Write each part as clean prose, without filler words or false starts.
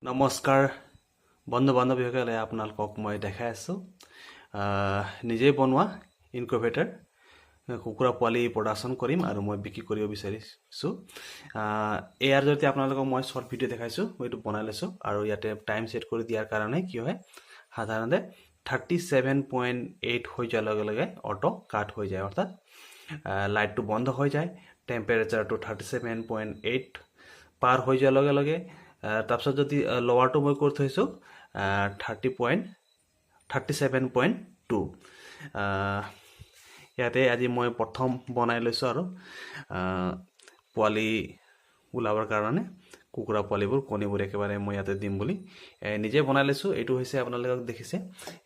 নমস্কাৰ বন্ধু বান্ধৱীসকলে আপোনালোকক মই দেখাই আছোঁ নিজে বনোৱা ইনকুবেটৰ কুকুৰা পোৱালি প্ৰডাকশ্যন কৰিম আৰু মই বিক্ৰী কৰিব বিচাৰিছোঁ ইয়াৰ জৰিয়তে আপোনালোকক মই শ্বৰ্ট ভিডিঅ' দেখাইছোঁ মই এইটো বনাই লৈছোঁ আৰু ইয়াতে টাইম ছেট কৰি দিয়াৰ কাৰণে কি হয় সাধাৰণতে 37.8 হৈ যোৱাৰ লগে লগে অটো কাট হৈ যায় অৰ্থাৎ লাইটটো বন্ধ হৈ যায় টেম্পাৰেচাৰটো 37.8 পাৰ হৈ যোৱাৰ লগে লগে তাৰপিছত যদি লোৱাৰটো মই কৰি থৈছোঁ 37.2 ইয়াতে আজি মই প্ৰথম বনাই লৈছোঁ আৰু পোৱালি ওলাবৰ কাৰণে কুকুৰা পোৱালিবোৰ কণীবোৰ একেবাৰে মই ইয়াতে দিম বুলি নিজে বনাই লৈছোঁ এইটো হৈছে আপোনালোকক দেখিছে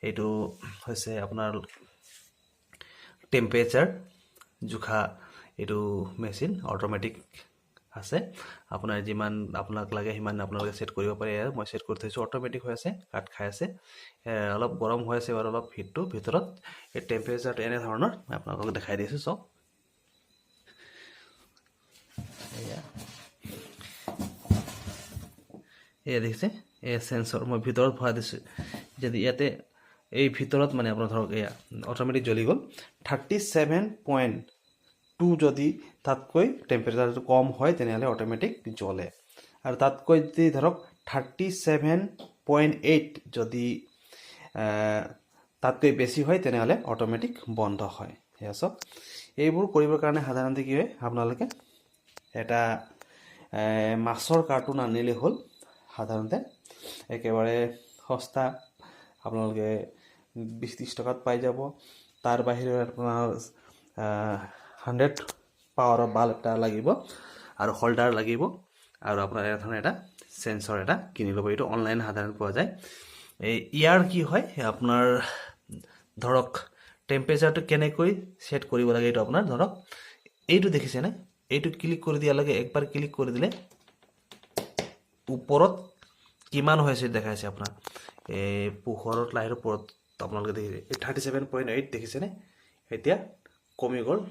এইটো হৈছে আপোনাৰ টেম্পাৰেচাৰ জোখা এইটো মেচিন অটোমেটিক আছে আপোনাৰ যিমান আপোনাক লাগে সিমান আপোনালোকে সেট কৰিব পাৰে আৰু মই সেট কৰি থৈছোঁ অটোমেটিক হৈ আছে কাট খাই আছে অলপ গৰম হৈ আছে আৰু অলপ হিটটো ভিতৰত এই টেম্পাৰেচাৰটো এনে ধৰণৰ মই আপোনালোকক দেখাই দিছোঁ সব এয়া দেখিছে এই সেন্সৰ মই ভিতৰত ভৰাই দিছোঁ যদি ইয়াতে এই ভিতৰত মানে আপোনাৰ ধৰক এয়া অটোমেটিক জ্বলি গ'ল 37.2 যদি তাতকৈ টেম্পাৰেচাৰটো কম হয় তেনেহ'লে অটোমেটিক জ্বলে আৰু তাতকৈ যদি ধৰক 37.8 যদি তাতকৈ বেছি হয় তেনেহ'লে অটোমেটিক বন্ধ হয় এয়া সব এইবোৰ কৰিবৰ কাৰণে সাধাৰণতে কি হয় আপোনালোকে এটা মাছৰ কাৰ্টুন আনিলে হ'ল সাধাৰণতে একেবাৰে সস্তা আপোনালোকে 20-30 টকাত পাই যাব তাৰ বাহিৰে আপোনাৰ 100 পাৱাৰৰ বাল্ব এটা লাগিব আৰু হোল্ডাৰ লাগিব আৰু আপোনাৰ এই ধৰণৰ এটা সেন্সৰ এটা কিনি ল'ব এইটো অনলাইন সাধাৰণ পোৱা যায় এই ইয়াৰ কি হয় আপোনাৰ ধৰক টেম্পাৰেচাৰটো কেনেকৈ সেট কৰিব লাগে এইটো আপোনাৰ ধৰক এইটো দেখিছে না এইটো ক্লিক কৰি দিয়া লাগে একবাৰ ক্লিক কৰি দিলে ওপৰত কিমান হৈছে দেখাইছে আপোনাৰ এই পোহৰৰ লাইটৰ ওপৰত আপোনালোকে দেখিছে 37.8 দেখিছে নে এতিয়া কমি গ'ল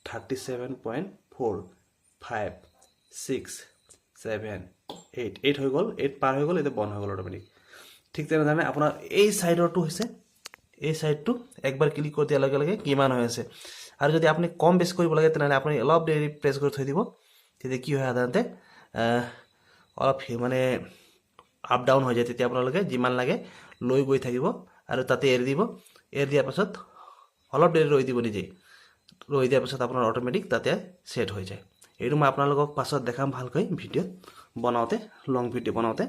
37.4 5 6 7 8 হৈ গ'ল 8 পাৰ হৈ গ'ল এটা বন্ধ হৈ গ'ল অটোমেটিক ঠিক তেনেধৰণে আপোনাৰ এই সাইডৰটো হৈছে এই সাইডটো একবাৰ ক্লিক কৰি দিয়াৰ লগে লগে কিমান হৈ আছে আৰু যদি আপুনি কম বেছ কৰিব লাগে তেনেহ'লে আপুনি অলপ দেৰি প্ৰেছ কৰি থৈ দিব তেতিয়া কি হয় সাধাৰণতে অলপ মানে আপ ডাউন হৈ যায় তেতিয়া আপোনালোকে যিমান লাগে লৈ গৈ থাকিব আৰু তাতে এৰি দিব এৰি দিয়াৰ পাছত অলপ দেৰি ৰৈ দিব নিজে ৰৈ দিয়াৰ পাছত আপোনাৰ অটোমেটিক তাতে সেট হৈ যায় এইটো মই আপোনালোকক পাছত দেখাম ভালকৈ ভিডিঅ'ত বনাওঁতে লং ভিডিঅ' বনাওঁতে